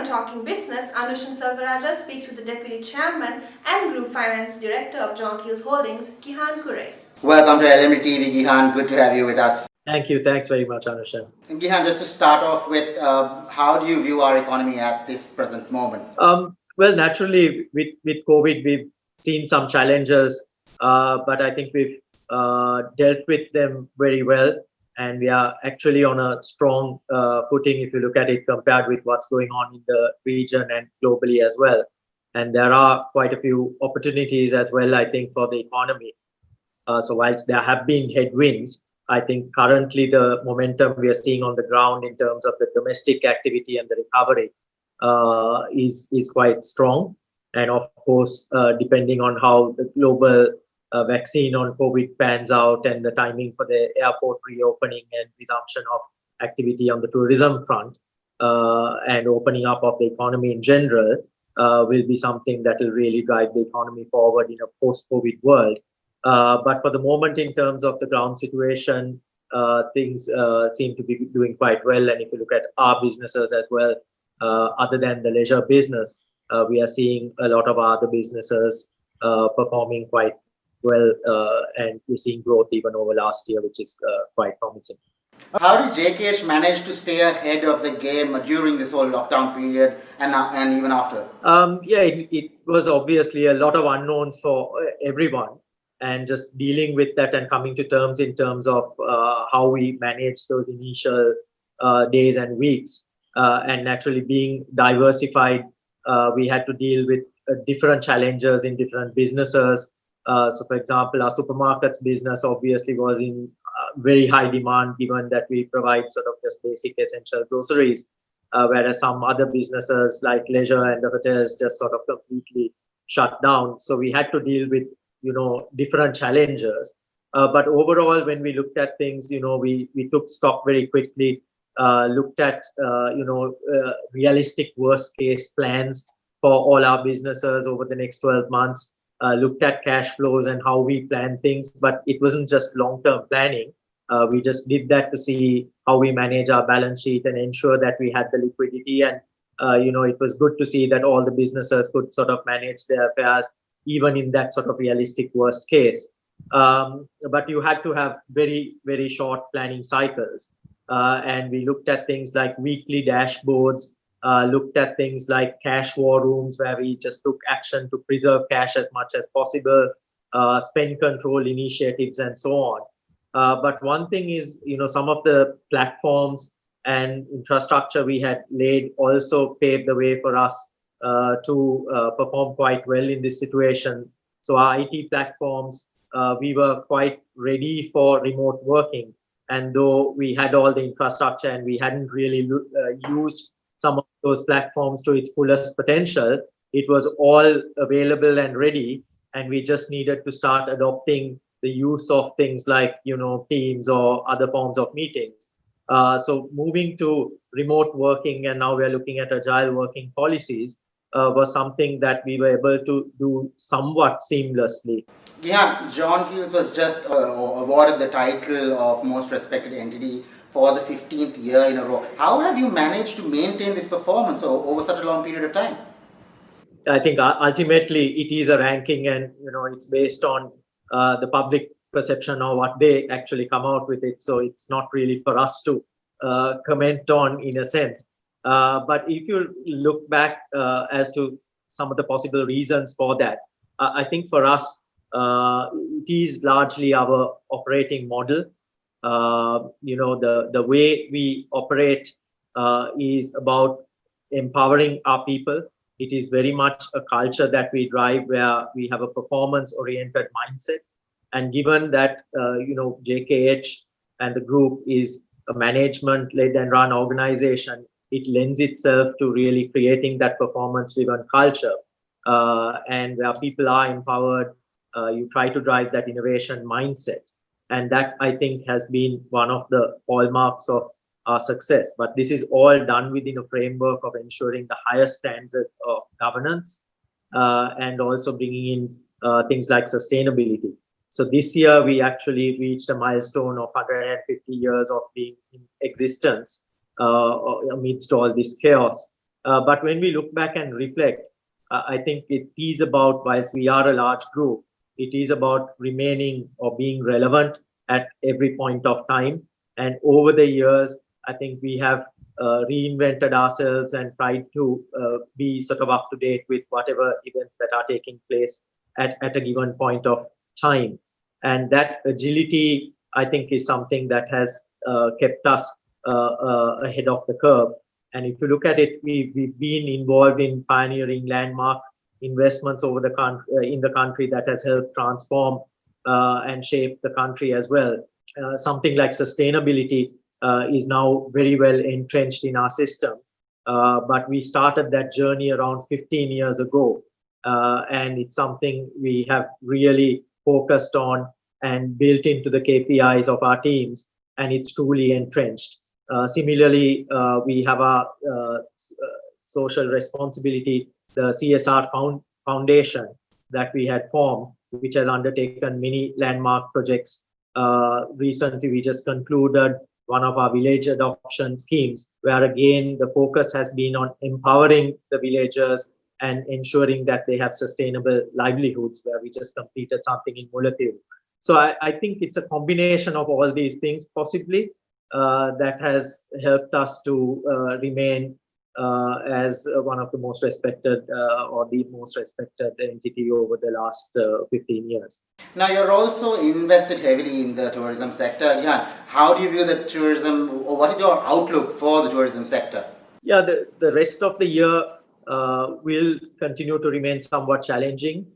Talking Business, Anushan Selvarajah speaks with the Deputy Chairman and Group Finance Director of KEELLS Holdings, Gihan Cooray. Welcome to LMDtv, Gihan. Good to have you with us. Thank you. Thanks very much, Anushan. And Gihan, just to start off with, how do you view our economy at this present moment? Well, naturally, with COVID, we've seen some challenges, but I think we've dealt with them very well. And we are actually on a strong footing if you look at it compared with what's going on in the region and globally as well. And there are quite a few opportunities as well, I think, for the economy. So whilst there have been headwinds, I think currently the momentum we are seeing on the ground in terms of the domestic activity and the recovery is quite strong. And of course, depending on how the global vaccine on COVID pans out and the timing for the airport reopening and resumption of activity on the tourism front and opening up of the economy in general will be something that will really drive the economy forward in a post-COVID world. But for the moment, in terms of the ground situation, things seem to be doing quite well. And if you look at our businesses as well, other than the leisure business, we are seeing a lot of other businesses performing quite well, and we're seeing growth even over last year, which is quite promising. How did JKH manage to stay ahead of the game during this whole lockdown period and even after? Yeah, it was obviously a lot of unknowns for everyone, and just dealing with that and coming to terms in terms of how we manage those initial days and weeks. And naturally being diversified, we had to deal with different challenges in different businesses. So for example, our supermarkets business obviously was in very high demand, given that we provide sort of just basic essential groceries, whereas some other businesses like leisure and the hotels just sort of completely shut down. So we had to deal with, different challenges. But overall, when we looked at things, we took stock very quickly, looked at, realistic worst case plans for all our businesses over the next 12 months. Looked at cash flows and how we plan things, but it wasn't just long-term planning. We just did that to see how we manage our balance sheet and ensure that we had the liquidity. And, it was good to see that all the businesses could sort of manage their affairs, even in that sort of realistic worst case. But you had to have very, very short planning cycles. And we looked at things like weekly dashboards, looked at things like cash war rooms, where we just took action to preserve cash as much as possible, spend control initiatives and so on. But one thing is, some of the platforms and infrastructure we had laid also paved the way for us to perform quite well in this situation. So our IT platforms, we were quite ready for remote working. And though we had all the infrastructure and we hadn't really used some of those platforms to its fullest potential, it was all available and ready. And we just needed to start adopting the use of things like, Teams or other forms of meetings. So moving to remote working, and now we're looking at agile working policies, was something that we were able to do somewhat seamlessly. Yeah, John Keels was just awarded the title of Most Respected Entity for the 15th year in a row. How have you managed to maintain this performance over such a long period of time? I think ultimately it is a ranking, and it's based on the public perception or what they actually come out with it. So it's not really for us to comment on, in a sense. But if you look back as to some of the possible reasons for that, I think for us, it is largely our operating model. The way we operate is about empowering our people. It is very much a culture that we drive, where we have a performance-oriented mindset. And given that, JKH and the group is a management-led and run organization, it lends itself to really creating that performance-driven culture. And where people are empowered, you try to drive that innovation mindset. And that, I think, has been one of the hallmarks of our success. But this is all done within a framework of ensuring the highest standards of governance and also bringing in things like sustainability. So this year, we actually reached a milestone of 150 years of being in existence amidst all this chaos. But when we look back and reflect, I think it is about, whilst we are a large group, it is about remaining or being relevant at every point of time. And over the years, I think we have reinvented ourselves and tried to be sort of up to date with whatever events that are taking place at a given point of time. And that agility, I think, is something that has kept us ahead of the curve. And if you look at it, we've been involved in pioneering landmark investments over the in the country that has helped transform and shape the country as well. Something like sustainability is now very well entrenched in our system. But we started that journey around 15 years ago. And it's something we have really focused on and built into the KPIs of our teams, and it's truly entrenched. Similarly, we have our social responsibility, the CSR Foundation that we had formed, which has undertaken many landmark projects. Recently, we just concluded one of our village adoption schemes, where again, the focus has been on empowering the villagers and ensuring that they have sustainable livelihoods, where we just completed something in Mullatiu. So I think it's a combination of all these things, possibly, that has helped us to remain as one of the most respected or the most respected entity over the last 15 years. Now, you're also invested heavily in the tourism sector. Yeah, how do you view the tourism, or what is your outlook for the tourism sector? Yeah, the rest of the year will continue to remain somewhat challenging,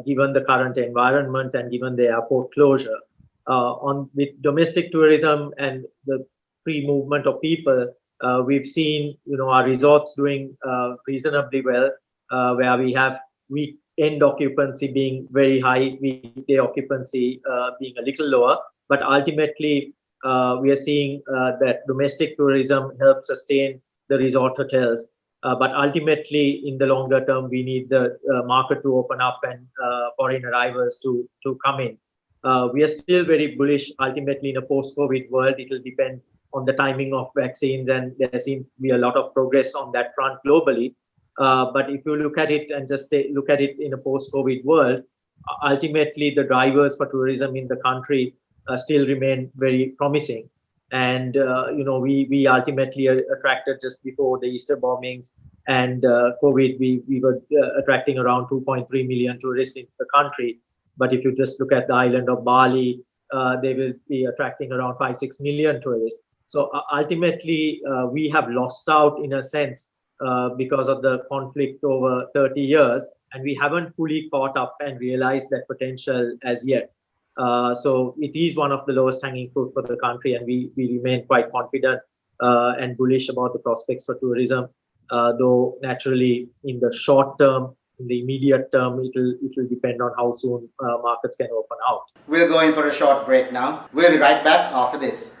given the current environment and given the airport closure. With domestic tourism and the free movement of people, we've seen our resorts doing reasonably well, where we have weekend occupancy being very high, weekday occupancy being a little lower. But ultimately, we are seeing that domestic tourism helps sustain the resort hotels. But ultimately, in the longer term, we need the market to open up and foreign arrivals to come in. We are still very bullish. Ultimately, in a post-COVID world, it will depend on the timing of vaccines, and there seems to be a lot of progress on that front globally. But if you look at it and just look at it in a post-COVID world, ultimately the drivers for tourism in the country still remain very promising. And we ultimately attracted, just before the Easter bombings and COVID, we were attracting around 2.3 million tourists into the country. But if you just look at the island of Bali, they will be attracting around 5-6 million tourists. So ultimately, we have lost out in a sense because of the conflict over 30 years, and we haven't fully caught up and realized that potential as yet. So it is one of the lowest hanging fruit for the country, and we remain quite confident and bullish about the prospects for tourism. Though naturally, in the short term, in the immediate term, it will depend on how soon markets can open out. We're going for a short break now. We'll be right back after this.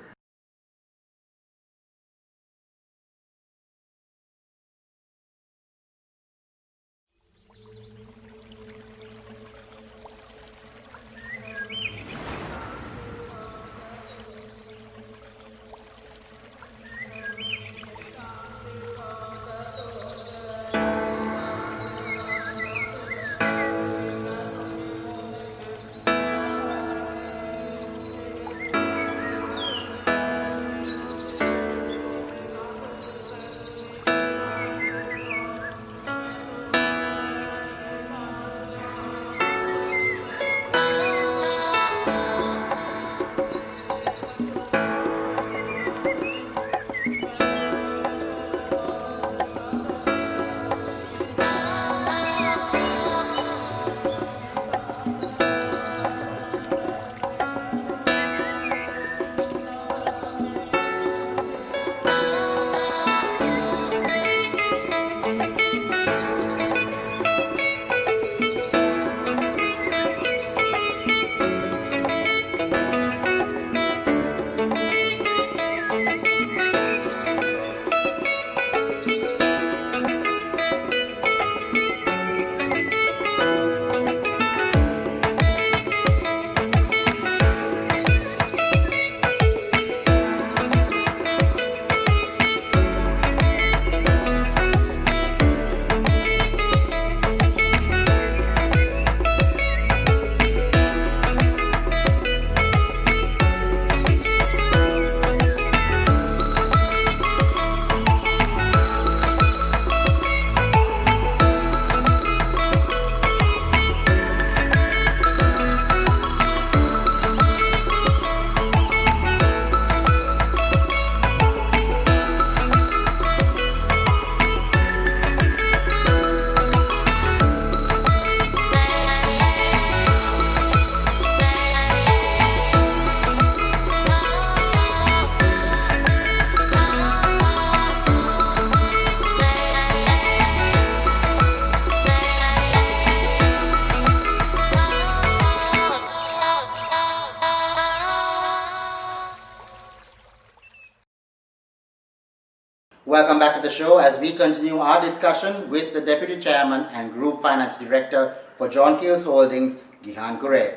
Welcome back to the show as we continue our discussion with the Deputy Chairman and Group Finance Director for John Keells Holdings, Gihan Cooray.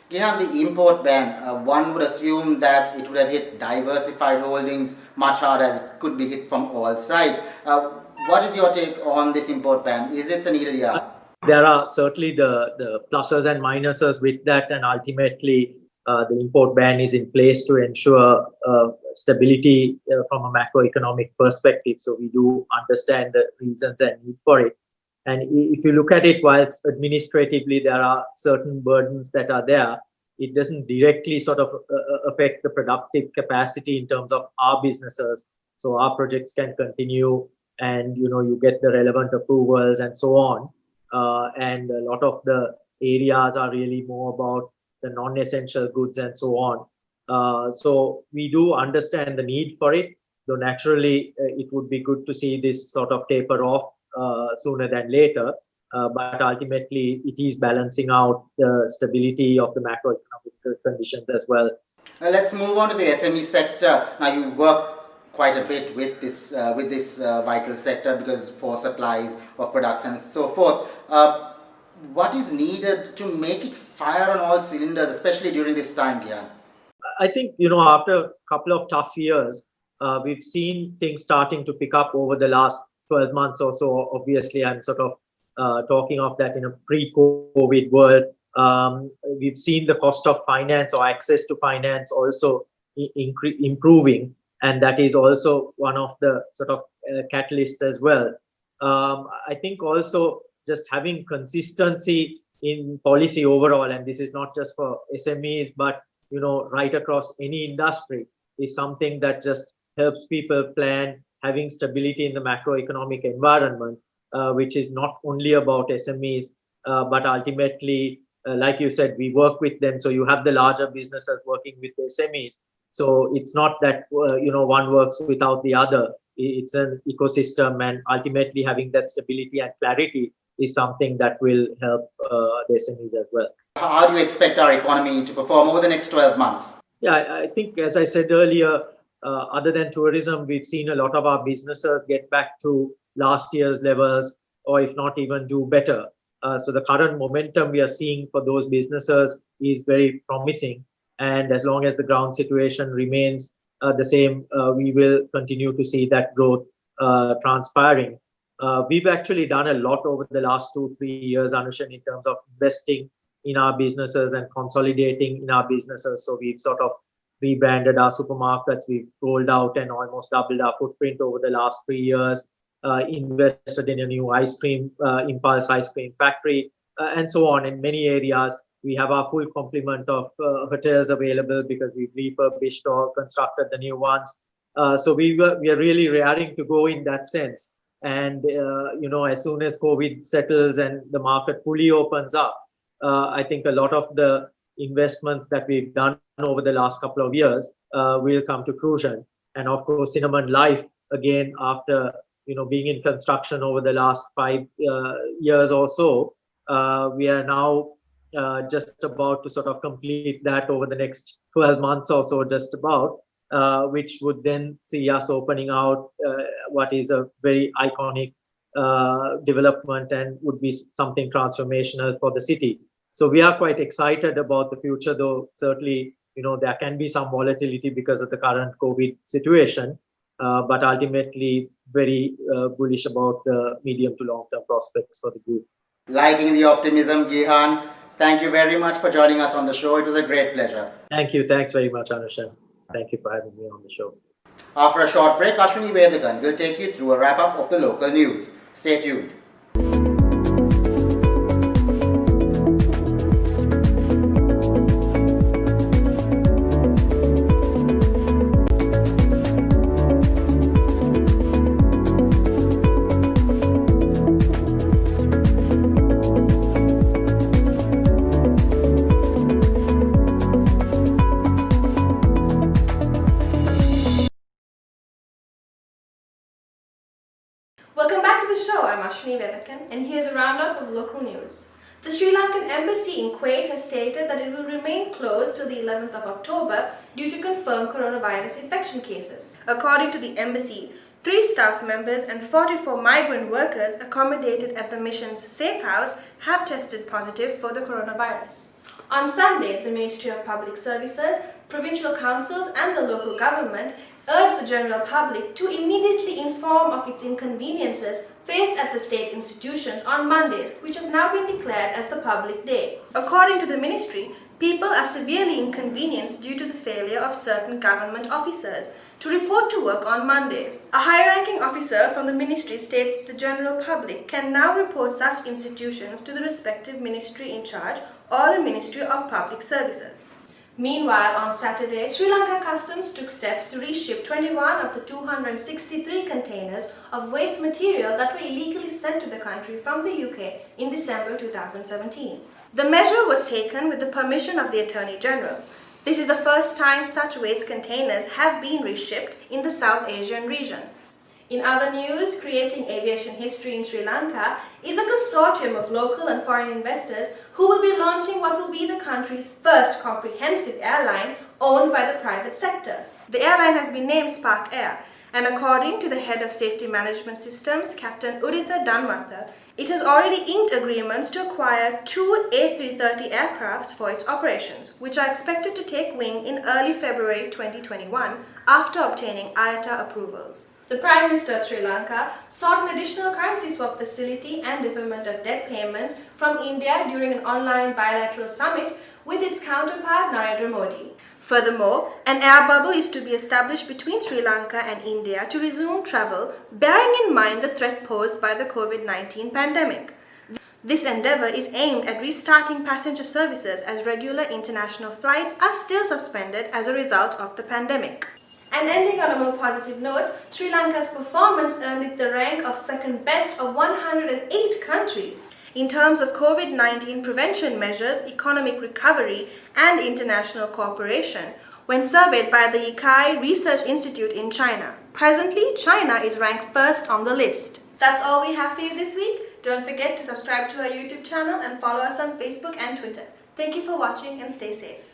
Gihan, the import ban, one would assume that it would have hit diversified holdings much harder as it could be hit from all sides. What is your take on this import ban? Is it the need of the hour? There are certainly the pluses and minuses with that, and ultimately the import ban is in place to ensure stability from a macroeconomic perspective. So we do understand the reasons and need for it. And if you look at it, whilst administratively there are certain burdens that are there, it doesn't directly sort of affect the productive capacity in terms of our businesses. So our projects can continue, and you get the relevant approvals and so on. And a lot of the areas are really more about the non-essential goods and so on. So we do understand the need for it, though naturally it would be good to see this sort of taper off sooner than later. But ultimately it is balancing out the stability of the macroeconomic conditions as well. Let's move on to the SME sector. Now you work quite a bit with this vital sector because for supplies of products and so forth. What is needed to make it fire on all cylinders, especially during this time, Gihan? I think, after a couple of tough years, we've seen things starting to pick up over the last 12 months or so. Obviously, I'm sort of talking of that in a pre-COVID world. We've seen the cost of finance or access to finance also improving. And that is also one of the sort of catalysts as well. I think also just having consistency in policy overall, and this is not just for SMEs, but right across any industry, is something that just helps people plan, having stability in the macroeconomic environment, which is not only about SMEs, but ultimately, like you said, we work with them. So you have the larger businesses working with the SMEs. So it's not that one works without the other. It's an ecosystem, and ultimately having that stability and clarity is something that will help the SMEs as well. How do you expect our economy to perform over the next 12 months? Yeah, I think, as I said earlier, other than tourism, we've seen a lot of our businesses get back to last year's levels, or if not even do better. So the current momentum we are seeing for those businesses is very promising. And as long as the ground situation remains the same, we will continue to see that growth transpiring. We've actually done a lot over the last 2-3 years, Anushan, in terms of investing in our businesses and consolidating in our businesses. So we've sort of rebranded our supermarkets, we've rolled out and almost doubled our footprint over the last 3 years, invested in a new ice cream, impulse ice cream factory, and so on. In many areas, we have our full complement of hotels available because we've refurbished or constructed the new ones. So we are really raring to go in that sense. And, as soon as COVID settles and the market fully opens up, I think a lot of the investments that we've done over the last couple of years will come to fruition. And of course, Cinnamon Life, again, after being in construction over the last 5 years or so, we are now just about to sort of complete that over the next 12 months or so, just about, which would then see us opening out what is a very iconic development and would be something transformational for the city. So we are quite excited about the future, though certainly, there can be some volatility because of the current COVID situation, but ultimately very bullish about the medium to long-term prospects for the group. Liking the optimism, Gihan. Thank you very much for joining us on the show. It was a great pleasure. Thank you. Thanks very much, Anushan. Thank you for having me on the show. After a short break, Ashwini Vethakan will take you through a wrap-up of the local news. Stay tuned. Welcome back to the show. I'm Ashwini Vethakan, and here's a roundup of local news. The Sri Lankan embassy in Kuwait has stated that it will remain closed till the 11th of October due to confirmed coronavirus infection cases. According to the embassy, 3 staff members and 44 migrant workers accommodated at the mission's safe house have tested positive for the coronavirus. On Sunday, the Ministry of Public Services, provincial councils and the local government urged the general public to immediately inform of its inconveniences faced at the state institutions on Mondays, which has now been declared as the public day. According to the ministry, people are severely inconvenienced due to the failure of certain government officers to report to work on Mondays. A high-ranking officer from the ministry states the general public can now report such institutions to the respective ministry in charge or the Ministry of Public Services. Meanwhile, on Saturday, Sri Lanka Customs took steps to reship 21 of the 263 containers of waste material that were illegally sent to the country from the UK in December 2017. The measure was taken with the permission of the Attorney General. This is the first time such waste containers have been reshipped in the South Asian region. In other news, Creating Aviation History in Sri Lanka is a consortium of local and foreign investors who will be launching what will be the country's first comprehensive airline owned by the private sector. The airline has been named Spark Air, and according to the head of Safety Management Systems, Captain Uditha Danmatha, it has already inked agreements to acquire 2 A330 aircrafts for its operations, which are expected to take wing in early February 2021 after obtaining IATA approvals. The Prime Minister of Sri Lanka sought an additional currency swap facility and deferment of debt payments from India during an online bilateral summit with its counterpart Narendra Modi. Furthermore, an air bubble is to be established between Sri Lanka and India to resume travel, bearing in mind the threat posed by the COVID-19 pandemic. This endeavour is aimed at restarting passenger services as regular international flights are still suspended as a result of the pandemic. And ending on a more positive note, Sri Lanka's performance earned it the rank of second best of 108 countries in terms of COVID-19 prevention measures, economic recovery and international cooperation when surveyed by the Yikai Research Institute in China. Presently, China is ranked first on the list. That's all we have for you this week. Don't forget to subscribe to our YouTube channel and follow us on Facebook and Twitter. Thank you for watching and stay safe.